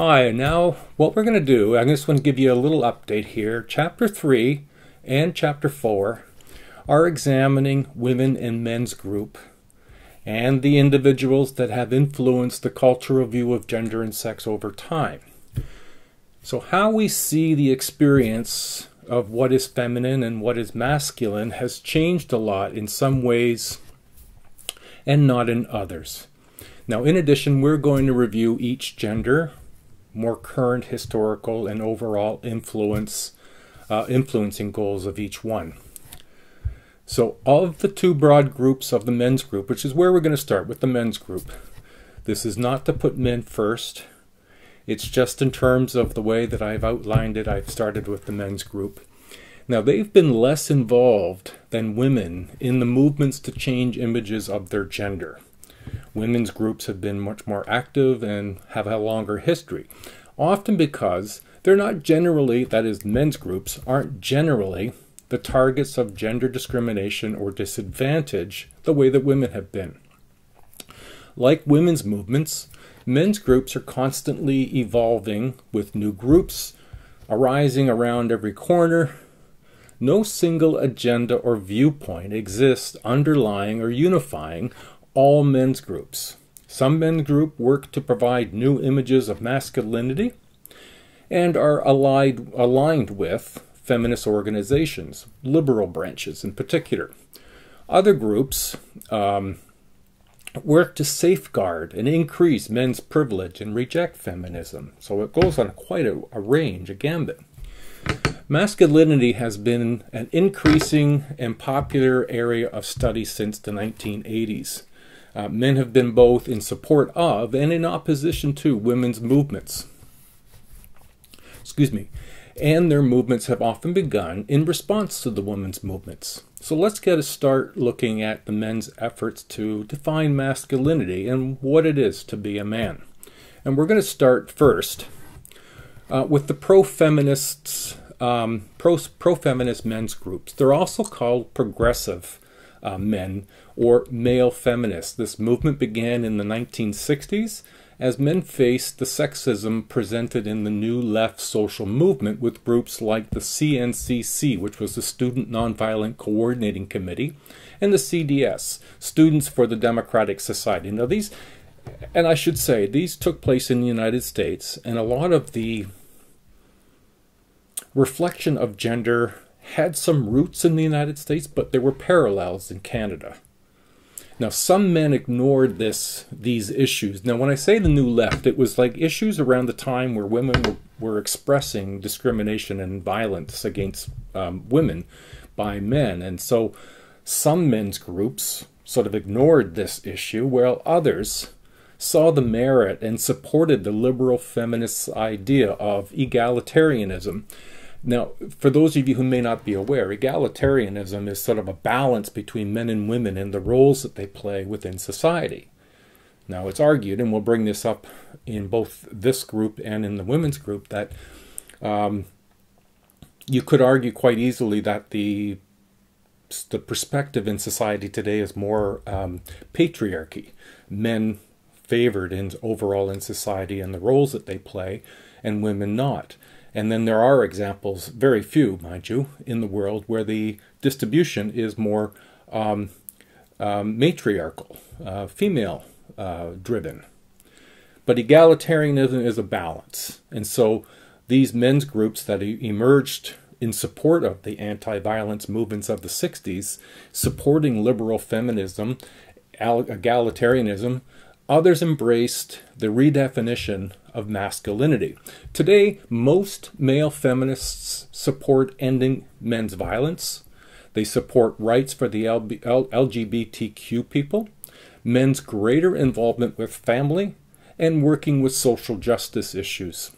Hi, now what we're going to do, I'm just going to give you a little update here. Chapter 3 and Chapter 4 are examining women and men's group and the individuals that have influenced the cultural view of gender and sex over time. So how we see the experience of what is feminine and what is masculine has changed a lot in some ways and not in others. Now, in addition, we're going to review each gender, more current historical and overall influencing goals of each one. So of the two broad groups of the men's group, which is where we're going to start with the men's group, this is not to put men first. It's just in terms of the way that I've outlined it, I've started with the men's group. Now, they've been less involved than women in the movements to change images of their gender. Women's groups have been much more active and have a longer history, often because they're not generally, that is, men's groups aren't generally the targets of gender discrimination or disadvantage the way that women have been. Like women's movements, men's groups are constantly evolving with new groups arising around every corner. No single agenda or viewpoint exists underlying or unifying all men's groups. Some men's groups work to provide new images of masculinity and are aligned with feminist organizations, liberal branches in particular. Other groups work to safeguard and increase men's privilege and reject feminism. So it goes on quite a range, a gambit. Masculinity has been an increasing and popular area of study since the 1980s. Men have been both in support of and in opposition to women's movements. And their movements have often begun in response to the women's movements. So let's get a start looking at the men's efforts to define masculinity and what it is to be a man. And we're going to start first with the pro-feminist men's groups. They're also called progressive men or male feminists. This movement began in the 1960s as men faced the sexism presented in the New Left social movement with groups like the CNCC, which was the Student Nonviolent Coordinating Committee, and the CDS, Students for the Democratic Society. Now these, and I should say, these took place in the United States, and a lot of the reflection of gender had some roots in the United States, but there were parallels in Canada. Now, some men ignored these issues. Now, when I say the New Left, it was like issues around the time where women were expressing discrimination and violence against women by men. And so some men's groups sort of ignored this issue, while others saw the merit and supported the liberal feminist idea of egalitarianism. Now, for those of you who may not be aware, egalitarianism is sort of a balance between men and women and the roles that they play within society. Now, it's argued, and we'll bring this up in both this group and in the women's group, that you could argue quite easily that the perspective in society today is more patriarchy. Men favored overall in society and the roles that they play, and women not. And then there are examples, very few, mind you, in the world where the distribution is more matriarchal, female-driven. But egalitarianism is a balance. And so these men's groups that emerged in support of the anti-violence movements of the 60s, supporting liberal feminism, egalitarianism, others embraced the redefinition of masculinity. Today, most male feminists support ending men's violence. They support rights for the LGBTQ people, men's greater involvement with family, and working with social justice issues.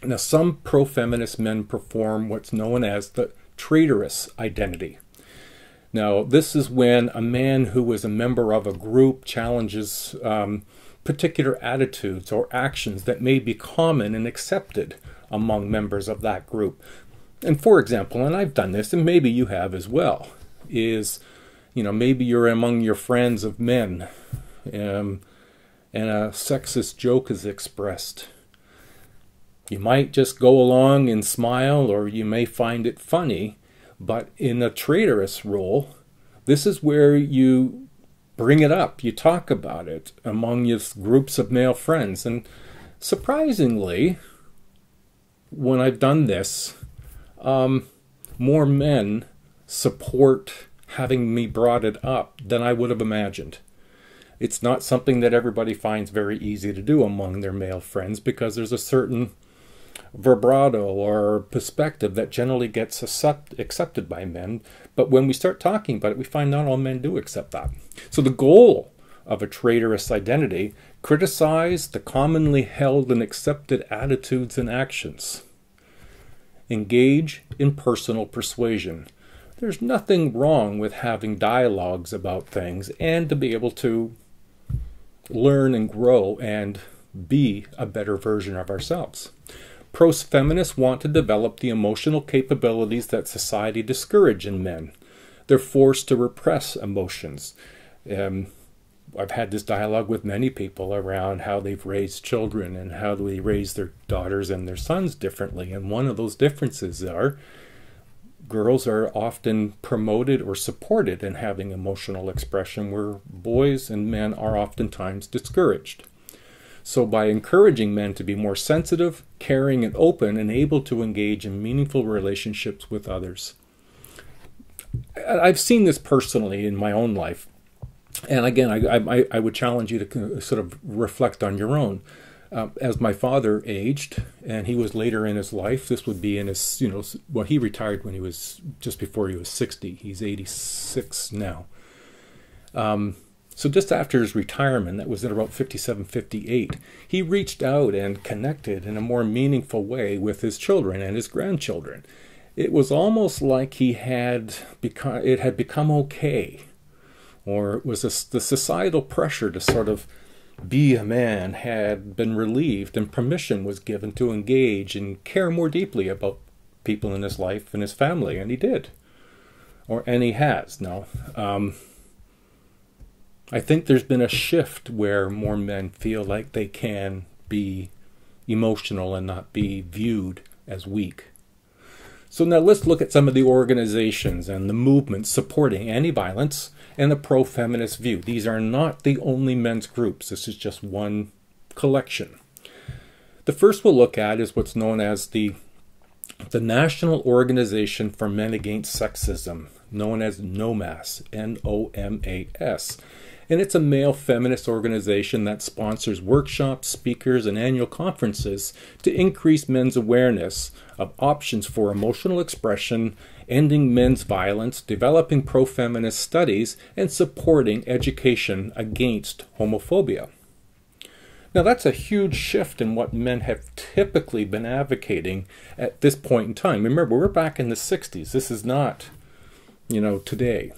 Now, some pro-feminist men perform what's known as the traitorous identity. Now, this is when a man who is a member of a group challenges particular attitudes or actions that may be common and accepted among members of that group. And for example, and I've done this, and maybe you have as well, is, maybe you're among your friends of men, and a sexist joke is expressed. You might just go along and smile, or you may find it funny, but in a traitorous role, this is where you bring it up. You talk about it among your groups of male friends. And surprisingly, when I've done this, more men support having me brought it up than I would have imagined. It's not something that everybody finds very easy to do among their male friends, because there's a certain vibrato or perspective that generally gets accepted by men. But when we start talking about it, we find not all men do accept that. So the goal of a traitorous identity: criticize the commonly held and accepted attitudes and actions. Engage in personal persuasion. There's nothing wrong with having dialogues about things and to be able to learn and grow and be a better version of ourselves. Pro-feminists want to develop the emotional capabilities that society discourages in men. They're forced to repress emotions. I've had this dialogue with many people around how they've raised children and how they raise their daughters and their sons differently. And one of those differences are girls are often promoted or supported in having emotional expression, where boys and men are oftentimes discouraged. So by encouraging men to be more sensitive, caring, and open, and able to engage in meaningful relationships with others. I've seen this personally in my own life. And again, I would challenge you to sort of reflect on your own. As my father aged, and he was later in his life, this would be in his, well, he retired when he was, just before he was 60. He's 86 now. So just after his retirement, that was at about 57, 58, he reached out and connected in a more meaningful way with his children and his grandchildren. It was almost like it had become okay, or it was the societal pressure to sort of be a man had been relieved, and permission was given to engage and care more deeply about people in his life and his family, and he did, and he has now. I think there's been a shift where more men feel like they can be emotional and not be viewed as weak. So now let's look at some of the organizations and the movements supporting anti-violence and the pro-feminist view. These are not the only men's groups. This is just one collection. The first we'll look at is what's known as the National Organization for Men Against Sexism, known as NOMAS, N-O-M-A-S. And it's a male feminist organization that sponsors workshops, speakers, and annual conferences to increase men's awareness of options for emotional expression, ending men's violence, developing pro-feminist studies, and supporting education against homophobia. Now that's a huge shift in what men have typically been advocating at this point in time. Remember, we're back in the 60s. This is not, today.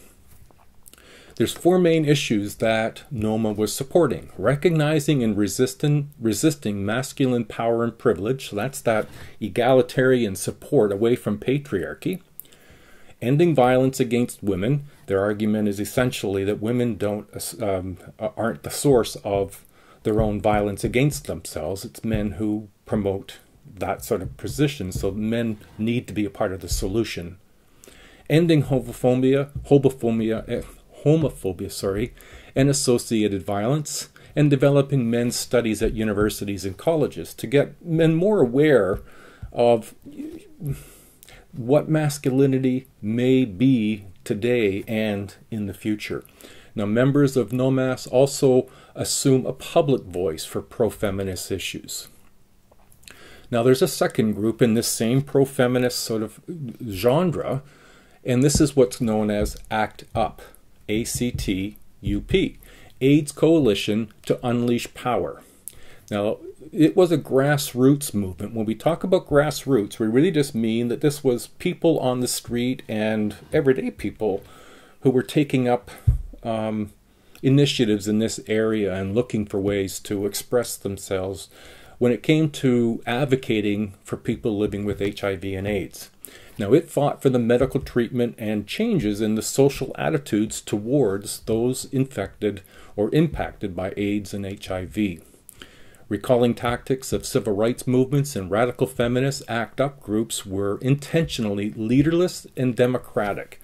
There's four main issues that NOMA was supporting: recognizing and resisting masculine power and privilege, so that's that egalitarian support away from patriarchy; ending violence against women. Their argument is essentially that women aren't the source of their own violence against themselves. It's men who promote that sort of position, so men need to be a part of the solution. Ending homophobia, and associated violence, and developing men's studies at universities and colleges to get men more aware of what masculinity may be today and in the future. Now, members of NOMAS also assume a public voice for pro-feminist issues. Now, there's a second group in this same pro-feminist sort of genre, and this is what's known as ACT UP. ACT-UP, AIDS Coalition to Unleash Power. Now, it was a grassroots movement. When we talk about grassroots, we really just mean that this was people on the street and everyday people who were taking up initiatives in this area and looking for ways to express themselves when it came to advocating for people living with HIV and AIDS. Now, it fought for the medical treatment and changes in the social attitudes towards those infected or impacted by AIDS and HIV. Recalling tactics of civil rights movements and radical feminist ACT UP groups were intentionally leaderless and democratic.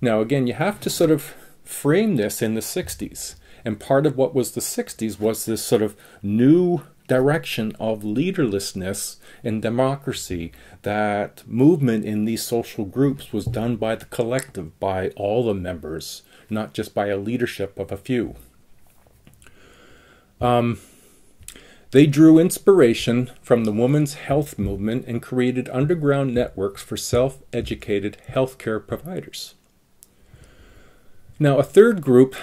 Now again, you have to sort of frame this in the 60s. And part of what was the 60s was this sort of new direction of leaderlessness and democracy. That movement in these social groups was done by the collective, by all the members, not just by a leadership of a few. They drew inspiration from the women's health movement and created underground networks for self-educated healthcare providers. Now, a third group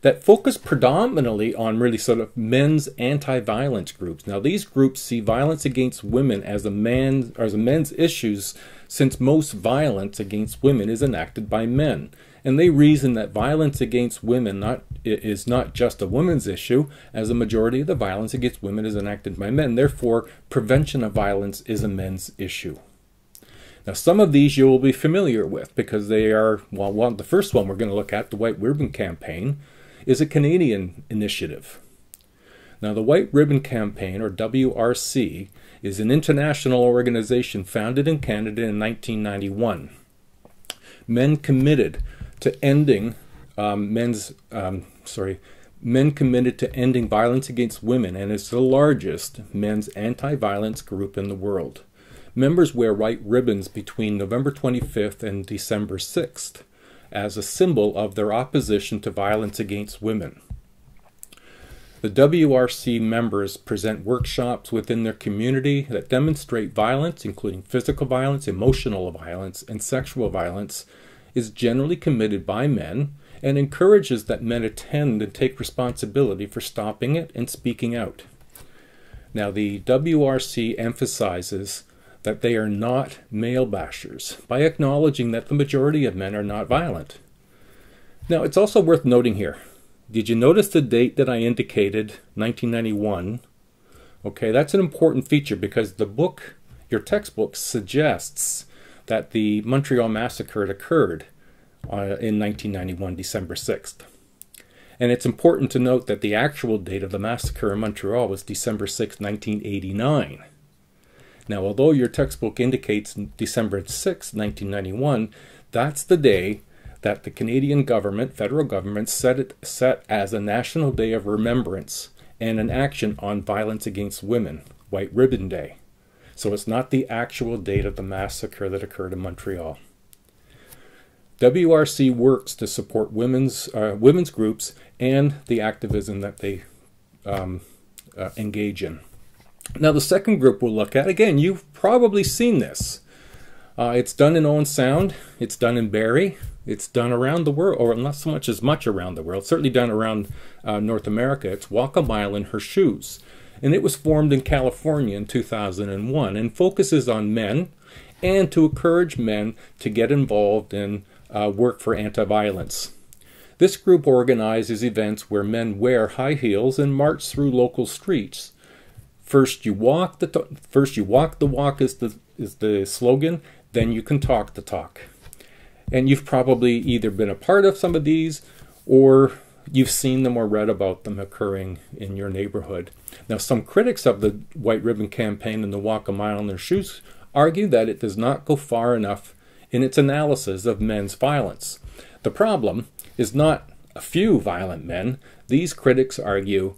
that focused predominantly on really sort of men's anti-violence groups. Now, these groups see violence against women as a men's issues, since most violence against women is enacted by men. And they reason that violence against women is not just a woman's issue, as a majority of the violence against women is enacted by men. Therefore, prevention of violence is a men's issue. Now, some of these you will be familiar with because they are, well, the first one we're going to look at, the White Ribbon Campaign, is a Canadian initiative. Now, the White Ribbon Campaign, or WRC, is an international organization founded in Canada in 1991. Men committed to ending men committed to ending violence against women, and is the largest men's anti-violence group in the world. Members wear white ribbons between November 25th and December 6th as a symbol of their opposition to violence against women. The WRC members present workshops within their community that demonstrate violence, including physical violence, emotional violence, and sexual violence, is generally committed by men and encourages that men attend and take responsibility for stopping it and speaking out. Now, the WRC emphasizes that they are not male bashers by acknowledging that the majority of men are not violent. Now, it's also worth noting here, did you notice the date that I indicated, 1991? Okay, that's an important feature because the book, your textbook, suggests that the Montreal Massacre occurred in 1991, December 6th. And it's important to note that the actual date of the massacre in Montreal was December 6, 1989. Now, although your textbook indicates December 6, 1991, that's the day that the Canadian government, federal government, set as a National Day of Remembrance and an action on violence against women, White Ribbon Day. So it's not the actual date of the massacre that occurred in Montreal. WRC works to support women's groups and the activism that they engage in. Now, the second group we'll look at, again, you've probably seen this. It's done in Owen Sound, it's done in Barrie, it's done around the world, or not so much around the world, certainly done around North America. It's Walk a Mile in Her Shoes. And it was formed in California in 2001 and focuses on men and to encourage men to get involved in work for anti-violence. This group organizes events where men wear high heels and march through local streets. First you walk the walk is the slogan, then you can talk the talk. And you've probably either been a part of some of these or you've seen them or read about them occurring in your neighborhood. Now, some critics of the White Ribbon Campaign and the Walk a Mile in Their Shoes argue that it does not go far enough in its analysis of men's violence. The problem is not a few violent men. These critics argue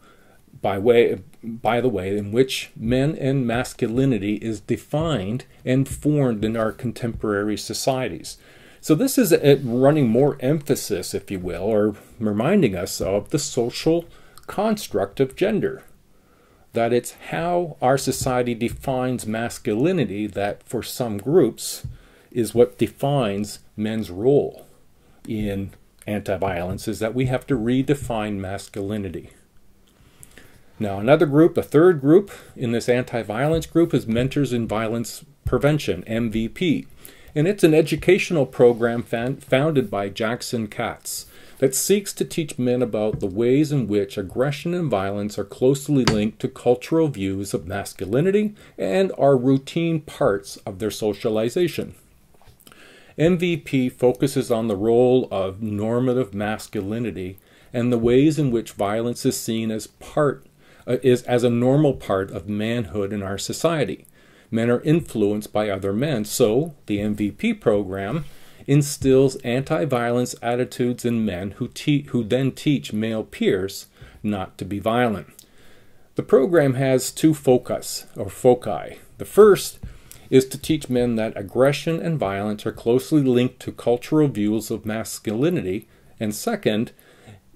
by the way in which men and masculinity is defined and formed in our contemporary societies. So this is running more emphasis, if you will, or reminding us of the social construct of gender. That it's how our society defines masculinity that for some groups is what defines men's role in anti-violence, is that we have to redefine masculinity. Now, another group, a third group in this anti-violence group, is Mentors in Violence Prevention, MVP. And it's an educational program founded by Jackson Katz that seeks to teach men about the ways in which aggression and violence are closely linked to cultural views of masculinity and are routine parts of their socialization. MVP focuses on the role of normative masculinity and the ways in which violence is seen as as a normal part of manhood in our society. Men are influenced by other men, so the MVP program instills anti-violence attitudes in men who then teach male peers not to be violent. The program has two foci. The first is to teach men that aggression and violence are closely linked to cultural views of masculinity, and second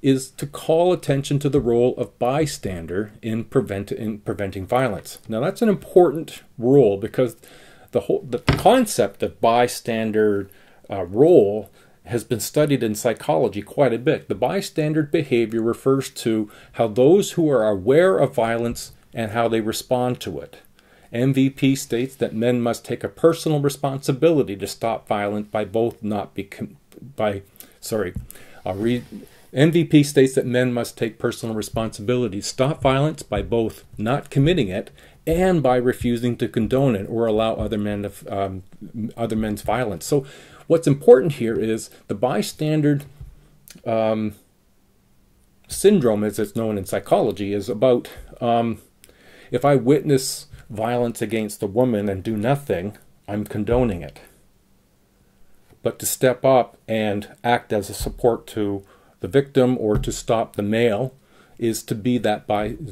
is to call attention to the role of bystander in preventing violence. Now that's an important role because the concept of bystander role has been studied in psychology quite a bit. The bystander behavior refers to how those who are aware of violence and how they respond to it. MVP states that men must take a personal responsibility to stop violence by both MVP states that men must take personal responsibility to stop violence by both not committing it and by refusing to condone it or allow other men's violence. So what's important here is the bystander syndrome, as it's known in psychology, is about if I witness violence against a woman and do nothing, I'm condoning it. But to step up and act as a support to the victim or to stop the male is to be that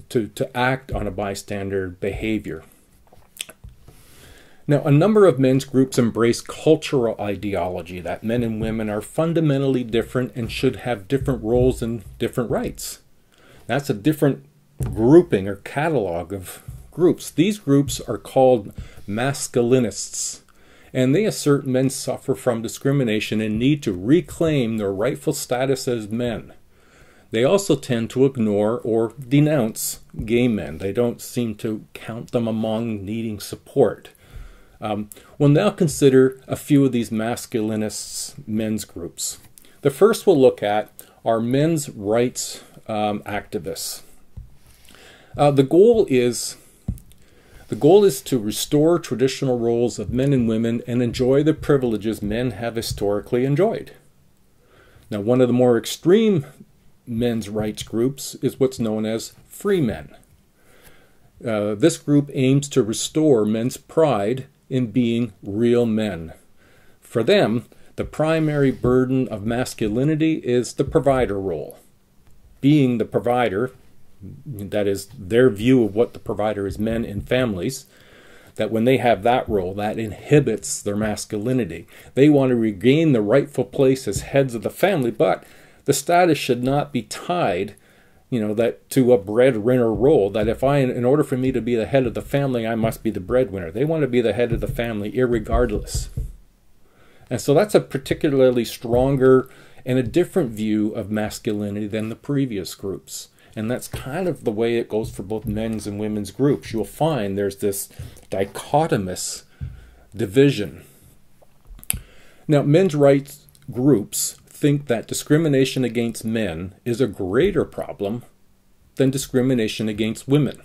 to act on a bystander behavior. Now, a number of men's groups embrace cultural ideology that men and women are fundamentally different and should have different roles and different rights. That's a different grouping or catalog of groups. These groups are called masculinists, and they assert men suffer from discrimination and need to reclaim their rightful status as men. They also tend to ignore or denounce gay men. They don't seem to count them among needing support. We'll now consider a few of these masculinists' men's groups. The first we'll look at are men's rights activists. The goal is to restore traditional roles of men and women and enjoy the privileges men have historically enjoyed. Now, one of the more extreme men's rights groups is what's known as free men. This group aims to restore men's pride in being real men. For them, the primary burden of masculinity is the provider role. Being the provider, that is their view of what the provider is, men in families, that when they have that role, that inhibits their masculinity. They want to regain the rightful place as heads of the family, but the status should not be tied, that to a breadwinner role, that in order for me to be the head of the family, I must be the breadwinner. They want to be the head of the family irregardless. And so that's a particularly stronger and a different view of masculinity than the previous groups. And that's kind of the way it goes for both men's and women's groups. You'll find there's this dichotomous division. Now, men's rights groups think that discrimination against men is a greater problem than discrimination against women.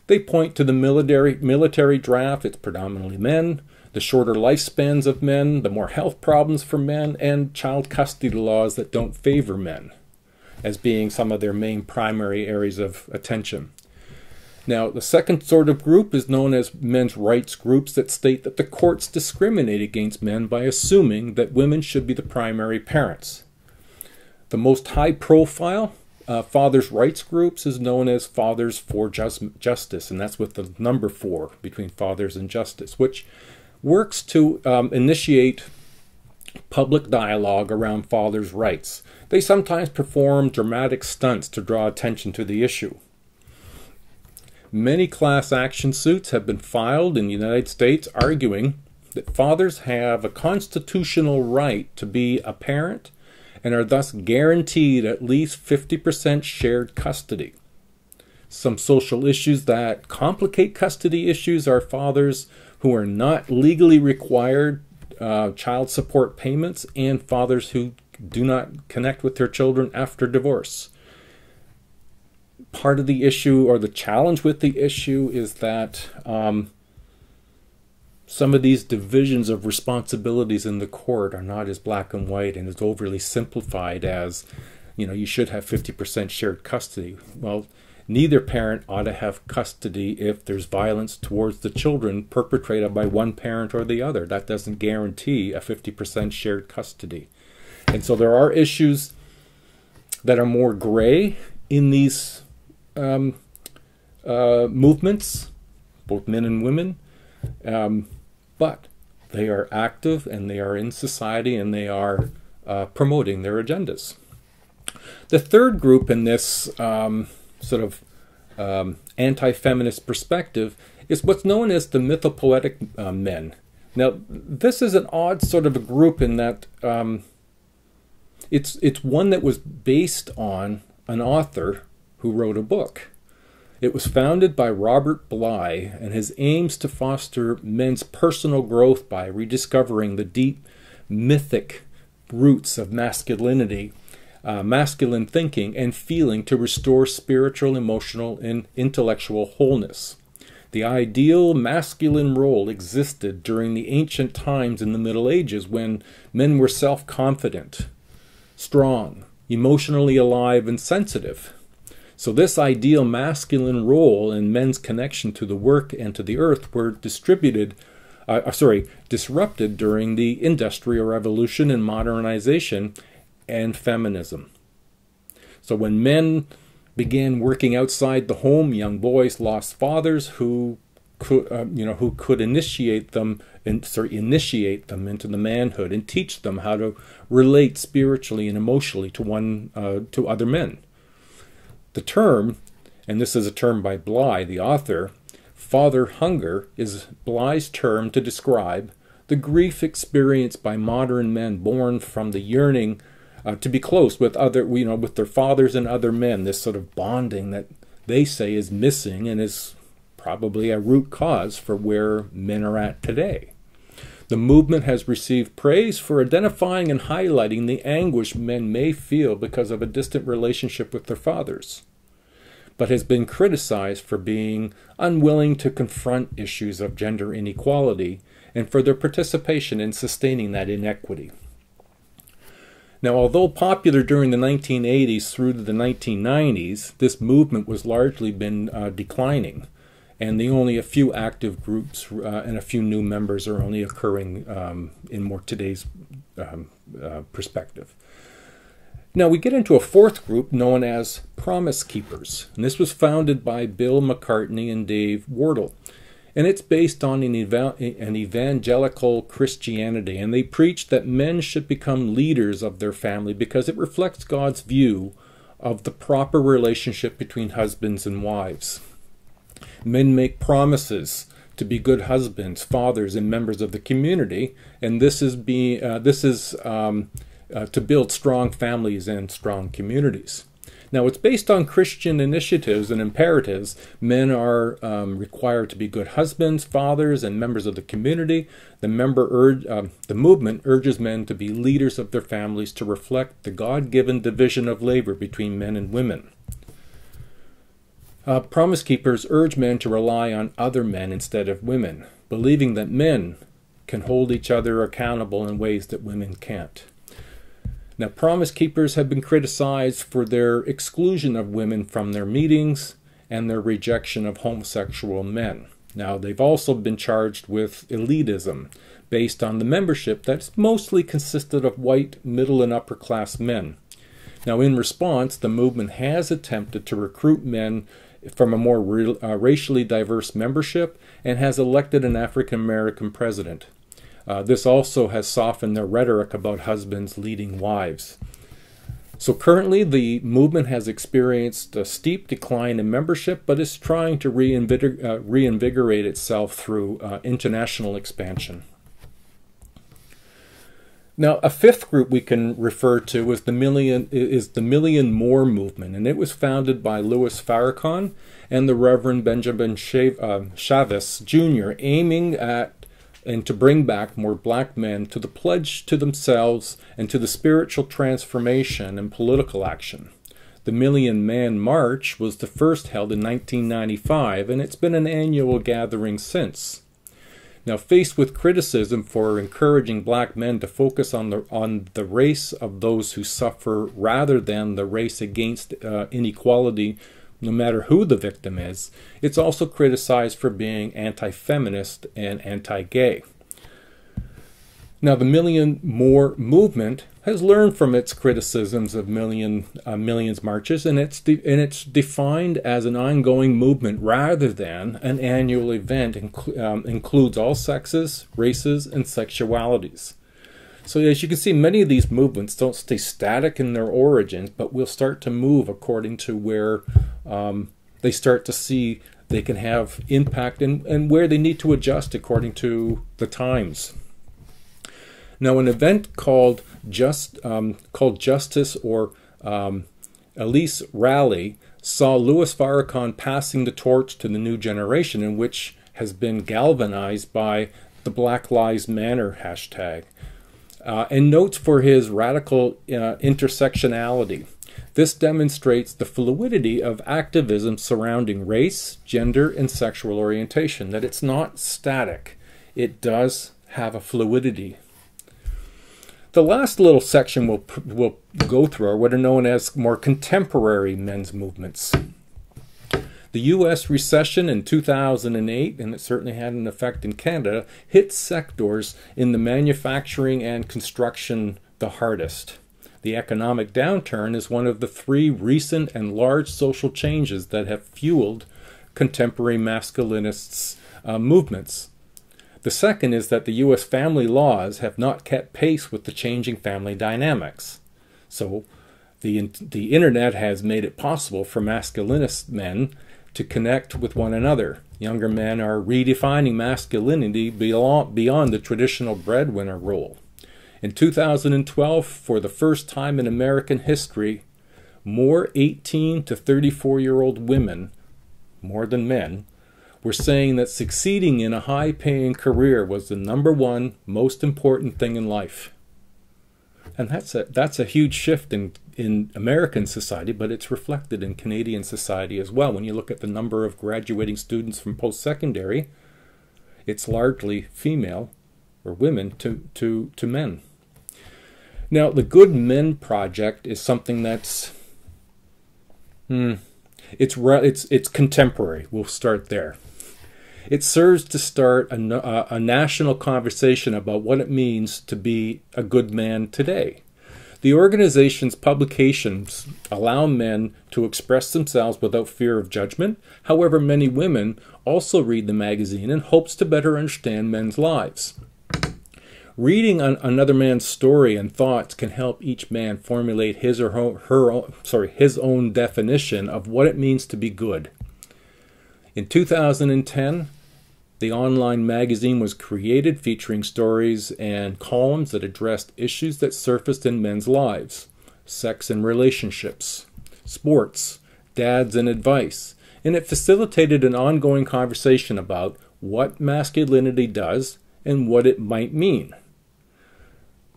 They point to the military draft, it's predominantly men, the shorter lifespans of men, the more health problems for men, and child custody laws that don't favor men as being some of their main primary areas of attention. Now, the second sort of group is known as men's rights groups that state that the courts discriminate against men by assuming that women should be the primary parents. The most high-profile fathers' rights groups is known as Fathers for Justice, and that's with the number 4 between fathers and justice, which works to initiate public dialogue around fathers' rights. They sometimes perform dramatic stunts to draw attention to the issue. Many class action suits have been filed in the United States arguing that fathers have a constitutional right to be a parent and are thus guaranteed at least 50% shared custody. Some social issues that complicate custody issues are fathers who are not legally required child support payments and fathers who do not connect with their children after divorce. Part of the issue, or the challenge with the issue, is that some of these divisions of responsibilities in the court are not as black and white and as overly simplified as, you should have 50% shared custody. Well, neither parent ought to have custody if there's violence towards the children perpetrated by one parent or the other. That doesn't guarantee a 50% shared custody. And so there are issues that are more gray in these movements, both men and women, but they are active and they are in society and they are promoting their agendas. The third group in this sort of anti-feminist perspective is what's known as the mythopoetic men. Now, this is an odd sort of a group in that it's one that was based on an author who wrote a book. It was founded by Robert Bly, and his aims to foster men's personal growth by rediscovering the deep mythic roots of masculinity, masculine thinking and feeling to restore spiritual, emotional, and intellectual wholeness. The ideal masculine role existed during the ancient times in the Middle Ages when men were self-confident, strong, emotionally alive, and sensitive. So this ideal masculine role and men's connection to the work and to the earth were disrupted during the Industrial Revolution and modernization and feminism. So when men began working outside the home, young boys lost fathers who could initiate them into the manhood and teach them how to relate spiritually and emotionally to other men. The term, and this is a term by Bly, the author, father hunger is Bly's term to describe the grief experienced by modern men born from the yearning to be close with with their fathers and other men. This sort of bonding that they say is missing and is probably a root cause for where men are at today. The movement has received praise for identifying and highlighting the anguish men may feel because of a distant relationship with their fathers, but has been criticized for being unwilling to confront issues of gender inequality and for their participation in sustaining that inequity. Now, although popular during the 1980s through to the 1990s, this movement was largely been declining, and only a few active groups and a few new members are only occurring in more today's perspective. Now we get into a fourth group known as Promise Keepers, and this was founded by Bill McCartney and Dave Wardle, and it's based on an evangelical Christianity, and they preach that men should become leaders of their family because it reflects God's view of the proper relationship between husbands and wives. Men make promises to be good husbands, fathers, and members of the community, and this is to build strong families and strong communities. Now, it's based on Christian initiatives and imperatives. Men are required to be good husbands, fathers, and members of the community. The movement urges men to be leaders of their families to reflect the God-given division of labor between men and women. Promise Keepers urge men to rely on other men instead of women, believing that men can hold each other accountable in ways that women can't. Now, Promise Keepers have been criticized for their exclusion of women from their meetings and their rejection of homosexual men. Now, they've also been charged with elitism based on the membership that's mostly consisted of white, middle, and upper class men. Now, in response, the movement has attempted to recruit men from a more racially diverse membership and has elected an African American president. This also has softened their rhetoric about husbands leading wives. So currently the movement has experienced a steep decline in membership, but is trying to reinvigorate itself through international expansion. Now, a fifth group we can refer to is the Million More movement, and it was founded by Louis Farrakhan and the Reverend Benjamin Chavez Jr., aiming at and to bring back more black men to the pledge to themselves and to the spiritual transformation and political action. The Million Man March was the first held in 1995, and it's been an annual gathering since. Now, faced with criticism for encouraging black men to focus on the race of those who suffer rather than the race against inequality, no matter who the victim is, it's also criticized for being anti-feminist and anti-gay. Now, the Million More movement has learned from its criticisms of millions marches, and it's defined as an ongoing movement rather than an annual event. Includes all sexes, races, and sexualities. So as you can see, many of these movements don't stay static in their origins, but will start to move according to where they start to see they can have impact and where they need to adjust according to the times. Now, an event called Justice or Elise Rally saw Louis Farrakhan passing the torch to the new generation, in which has been galvanized by the Black Lives Matter hashtag, and notes for his radical intersectionality. This demonstrates the fluidity of activism surrounding race, gender, and sexual orientation, that it's not static. It does have a fluidity. The last little section we'll go through are what are known as more contemporary men's movements. The U.S. recession in 2008, and it certainly had an effect in Canada, hit sectors in the manufacturing and construction the hardest. The economic downturn is one of the 3 recent and large social changes that have fueled contemporary masculinists' movements. The second is that the U.S. family laws have not kept pace with the changing family dynamics. So the internet has made it possible for masculinist men to connect with one another. Younger men are redefining masculinity beyond the traditional breadwinner role. In 2012, for the first time in American history, more 18 to 34-year-old women, more than men, were saying that succeeding in a high-paying career was the #1 most important thing in life. And that's a huge shift in American society, but it's reflected in Canadian society as well. When you look at the number of graduating students from post-secondary, it's largely female or women to men. Now, the Good Men Project is something that's it's contemporary. We'll start there. It serves to start a national conversation about what it means to be a good man today. The organization's publications allow men to express themselves without fear of judgment. However, many women also read the magazine in hopes to better understand men's lives. Reading another man's story and thoughts can help each man formulate his own definition of what it means to be good. In 2010, the online magazine was created, featuring stories and columns that addressed issues that surfaced in men's lives: sex and relationships, sports, dads and advice, and it facilitated an ongoing conversation about what masculinity does and what it might mean.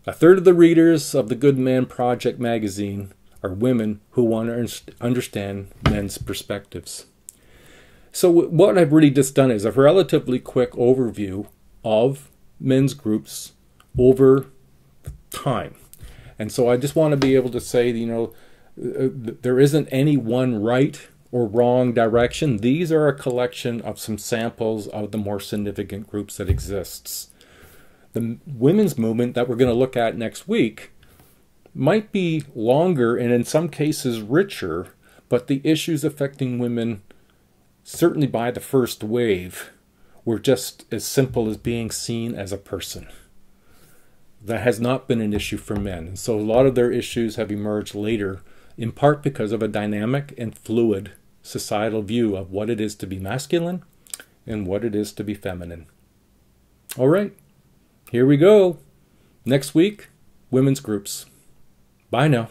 A third of the readers of the Good Man Project magazine are women who want to understand men's perspectives. So what I've really just done is a relatively quick overview of men's groups over time. And so I just want to be able to say, there isn't any one right or wrong direction. These are a collection of some samples of the more significant groups that exists. The women's movement that we're going to look at next week might be longer and in some cases richer, but the issues affecting women, certainly by the first wave, were just as simple as being seen as a person. That has not been an issue for men. And so a lot of their issues have emerged later, in part because of a dynamic and fluid societal view of what it is to be masculine and what it is to be feminine. All right, here we go. Next week, women's groups. Bye now.